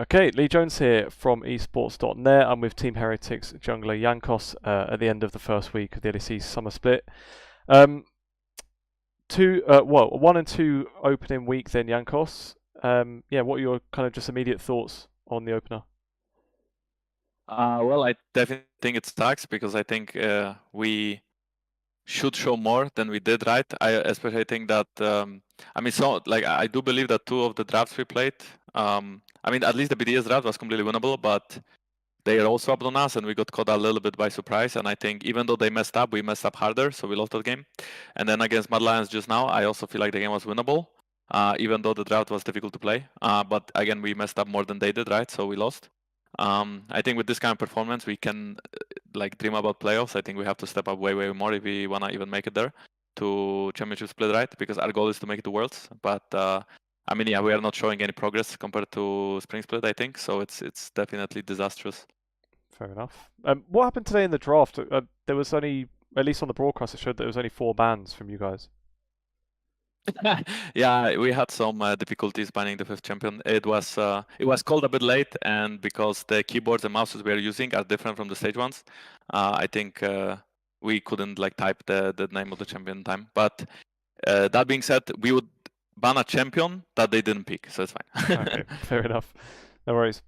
Okay, Lee Jones here from esports.net. I'm with Team Heretics jungler Jankos at the end of the first week of the LEC Summer split. Um, well, 1 and 2 opening week then, Jankos. Yeah, what are your kind of just immediate thoughts on the opener? Well, I definitely think it sucks because I think we should show more than we did, right? I especially think that so like I do believe that two of the drafts we played, at least the BDS draft was completely winnable, but they all swapped on us and we got caught a little bit by surprise. And I think even though they messed up, we messed up harder, so we lost that game. And then against Mad Lions just now, I also feel like the game was winnable, even though the draft was difficult to play. But again, we messed up more than they did, right? So we lost. I think with this kind of performance, we can dream about playoffs. I think we have to step up way more if we wanna even make it there to championship split, right? Because our goal is to make it to Worlds. But we are not showing any progress compared to Spring Split, I think. So it's definitely disastrous. Fair enough. What happened today in the draft? There was only, at least on the broadcast, it showed that there was only 4 bans from you guys. Yeah, we had some difficulties banning the fifth champion. It was called a bit late, and because the keyboards and mouses we are using are different from the stage ones, I think we couldn't type the name of the champion in time. But that being said, we would ban a champion that they didn't pick, so it's fine. Okay, fair enough. No worries.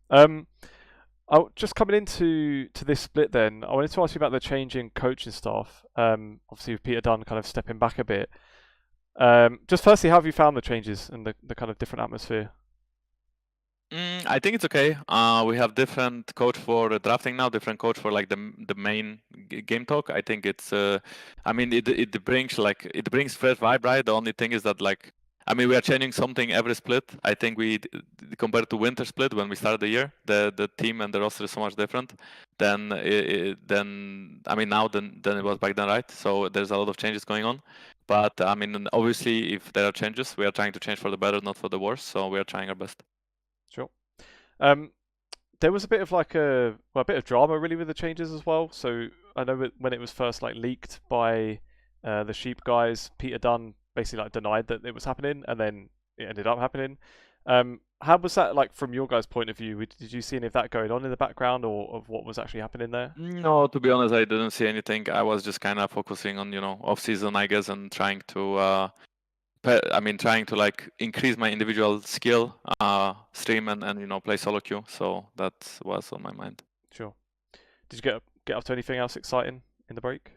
Just coming into this split then, I wanted to ask you about the change in coaching staff. Obviously with Peter Dunn kind of stepping back a bit. Just firstly, how have you found the changes and the kind of different atmosphere? I think it's okay. We have different coach for drafting now, different coach for the main game talk. I think it's it brings fresh vibe, right? The only thing is that we are changing something every split. I think compared to winter split when we started the year, the team and the roster is so much different than now than it was back then, right? So there's a lot of changes going on. But obviously, if there are changes, we are trying to change for the better, not for the worse. So we are trying our best. Sure. There was a bit of a bit of drama really with the changes as well. So I know when it was first leaked by the Sheep guys, Peter Dunn basically denied that it was happening, and then it ended up happening. How was that from your guys' point of view? Did you see any of that going on in the background, or of what was actually happening there? No, to be honest, I didn't see anything. I was just kind of focusing on, off season, I guess, and trying to increase my individual skill, stream and play solo queue. So that was on my mind. Sure. Did you get up to anything else exciting in the break?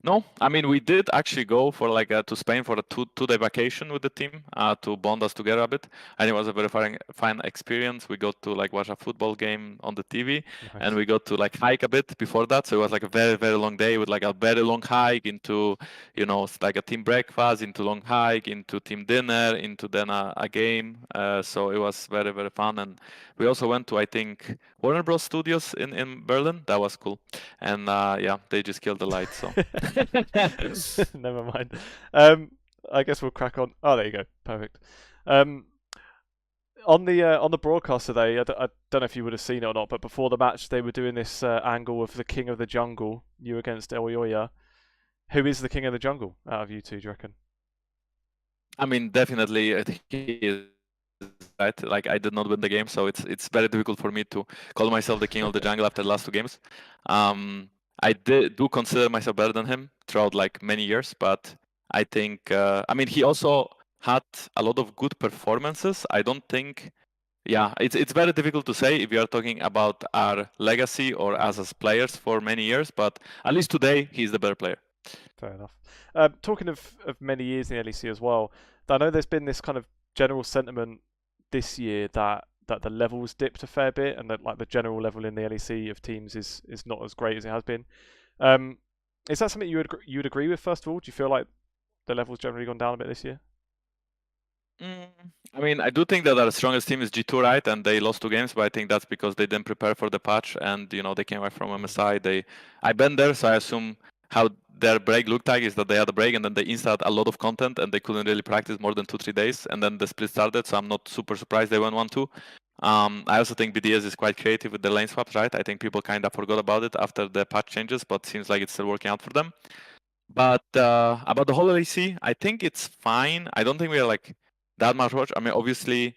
No, we did actually go for to Spain for a two-day vacation with the team to bond us together a bit, and it was a very fun experience. We got to watch a football game on the TV, Nice. and we got to hike a bit before that. So it was a very long day with a very long hike into a team breakfast, into long hike, into team dinner, into then a game. So it was very fun, and we also went to I think Warner Bros. Studios in Berlin. That was cool, and yeah, they just killed the lights. So. Never mind. I guess we'll crack on. Oh, there you go. Perfect. On the broadcast today, I don't know if you would have seen it or not, but before the match, they were doing this angle of the King of the Jungle, you against Elyoya. Who is the King of the Jungle out of you two, do you reckon? Definitely, I think he is right. I did not win the game, so it's very difficult for me to call myself the King of the Jungle after the last 2 games. I do consider myself better than him throughout many years, but I think he also had a lot of good performances. I don't think, yeah, it's very difficult to say if you are talking about our legacy or as players for many years, but at least today he's the better player. Fair enough. Talking of many years in the LEC as well, I know there's been this kind of general sentiment this year that the levels dipped a fair bit, and that the general level in the LEC of teams is not as great as it has been. Is that something you would agree with? First of all, do you feel like the level's generally gone down a bit this year? I do think that our strongest team is G2, right? And they lost 2 games, but I think that's because they didn't prepare for the patch, and they came back from MSI. I've been there, so I assume how their break looked like is that they had a break and then they installed a lot of content and they couldn't really practice more than 2-3 days, and then the split started. So I'm not super surprised they went 1-2. I also think BDS is quite creative with the lane swaps, right? I think people kind of forgot about it after the patch changes, but seems like it's still working out for them. But about the whole LEC, I think it's fine. I don't think we are that much watch. Obviously,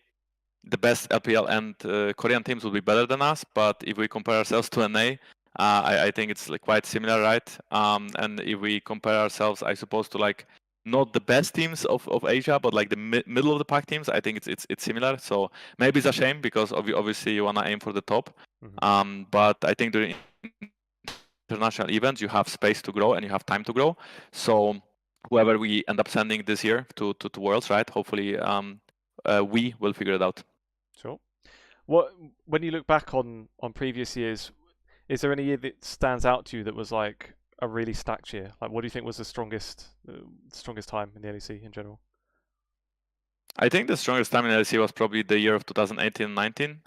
the best LPL and Korean teams would be better than us. But if we compare ourselves to NA, I think it's like quite similar, right? And if we compare ourselves, I suppose, to like not the best teams of Asia, but like the middle of the pack teams, I think it's similar. So maybe it's a shame because obviously you wanna aim for the top. But I think during international events you have space to grow and you have time to grow. So whoever we end up sending this year to Worlds, right? Hopefully we will figure it out. Sure. When you look back on previous years, is there any year that stands out to you that was like a really stacked year? Like, what do you think was the strongest time in the LEC in general? I think the strongest time in LEC was probably the year of 2018 and 19.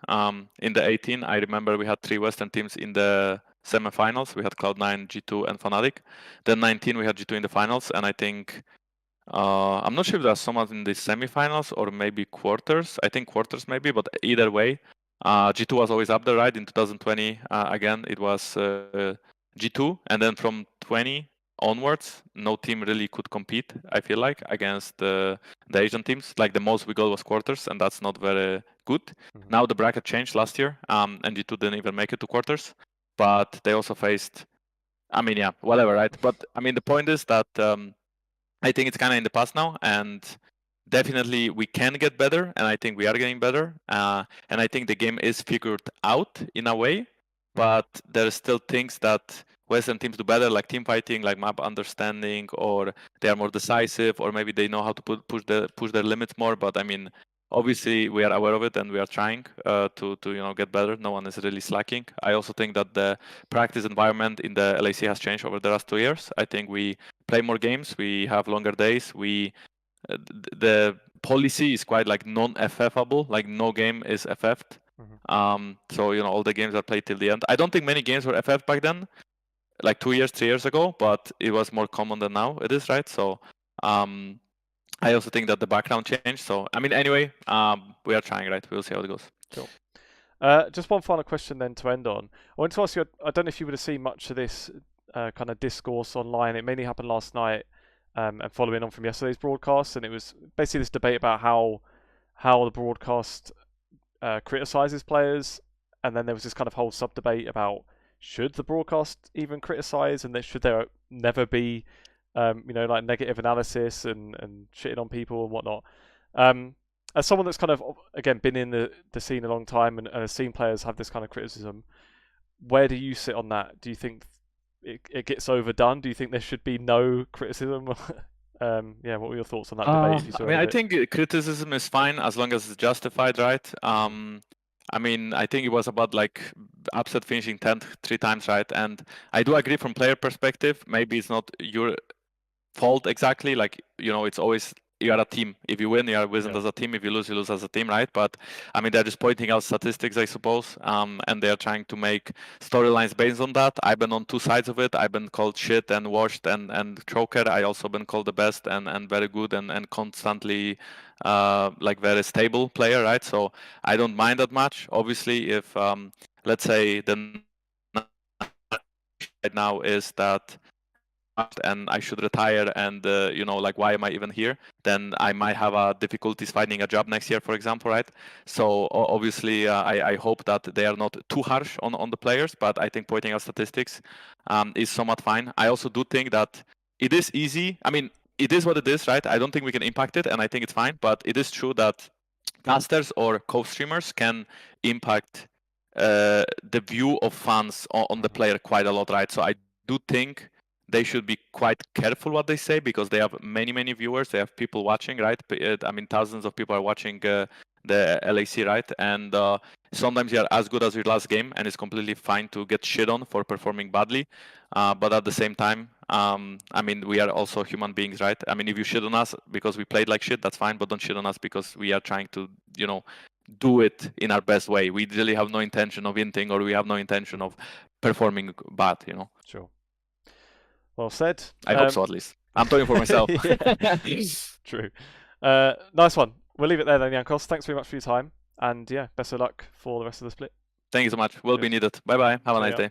In the 18, I remember we had 3 Western teams in the semifinals. We had Cloud9, G2, and Fnatic. Then 19, we had G2 in the finals, and I think I'm not sure if there's someone in the semifinals or maybe quarters. I think quarters maybe, but either way, G2 was always up there, right? In 2020, again, it was G2, and then from 20 onwards, no team really could compete, I feel like, against the Asian teams. Like the most we got was quarters, and that's not very good. Now the bracket changed last year, and G2 didn't even make it to quarters, but they also faced, I mean, yeah, whatever, right? But I mean, the point is that I think it's kind of in the past now, and definitely we can get better, and I think we are getting better. And I think the game is figured out in a way, but there are still things that Western teams do better, like team fighting, like map understanding, or they are more decisive, or maybe they know how to push their limits more. But I mean, obviously we are aware of it and we are trying to get better. No one is really slacking. I also think that the practice environment in the LEC has changed over the last 2 years. I think we play more games, we have longer days, the policy is quite like non-FFable, like no game is FF'd. So all the games are played till the end. I don't think many games were FF'd back then, like 2 years, 3 years ago, but it was more common than now it is, right? So I also think that the background changed. So I mean, anyway, we are trying, right? We'll see how it goes. Sure. Just one final question then to end on. I wanted to ask you, I don't know if you would have seen much of this kind of discourse online. It mainly happened last night and following on from yesterday's broadcast, and it was basically this debate about how the broadcast criticizes players, and then there was this kind of whole sub-debate about should the broadcast even criticize, and should there never be like negative analysis and shitting on people and whatnot. As someone that's kind of, again, been in the scene a long time and has seen players have this kind of criticism, where do you sit on that? Do you think it gets overdone? Do you think there should be no criticism? Yeah, what were your thoughts on that debate? If you saw I mean, I think criticism is fine as long as it's justified, right? I mean, I think it was about like upset finishing 10th 3 times, right? And I do agree from player perspective, maybe it's not your fault exactly. Like, it's always, you are a team. If you win, you are with as a team. If you lose as a team, right? But I mean, they're just pointing out statistics, I suppose, and they're trying to make storylines based on that. I've been on 2 sides of it. I've been called shit and washed and choker. I also been called the best and very good and constantly like very stable player, right? So I don't mind that much. Obviously, if let's say the right now is that and I should retire and like why am I even here, then I might have difficulties finding a job next year, for example, right? So obviously I hope that they are not too harsh on the players, but I think pointing out statistics is somewhat fine. I also do think that it is easy. I mean, it is what it is, right? I don't think we can impact it, and I think it's fine, but it is true that casters or co-streamers can impact the view of fans on the player quite a lot, right? So I do think they should be quite careful what they say because they have many viewers. They have people watching, right? I mean, thousands of people are watching the LEC, right? And sometimes you are as good as your last game, and it's completely fine to get shit on for performing badly. But at the same time, I mean, we are also human beings, right? I mean, if you shit on us because we played like shit, that's fine. But don't shit on us because we are trying to, do it in our best way. We really have no intention of hinting, or we have no intention of performing bad, Sure. Well said. I hope so, at least. I'm talking for myself. True. Nice one. We'll leave it there then, Jankos. Thanks very much for your time. And yeah, best of luck for the rest of the split. Thank you so much. Will be needed. Bye-bye. Have a nice day.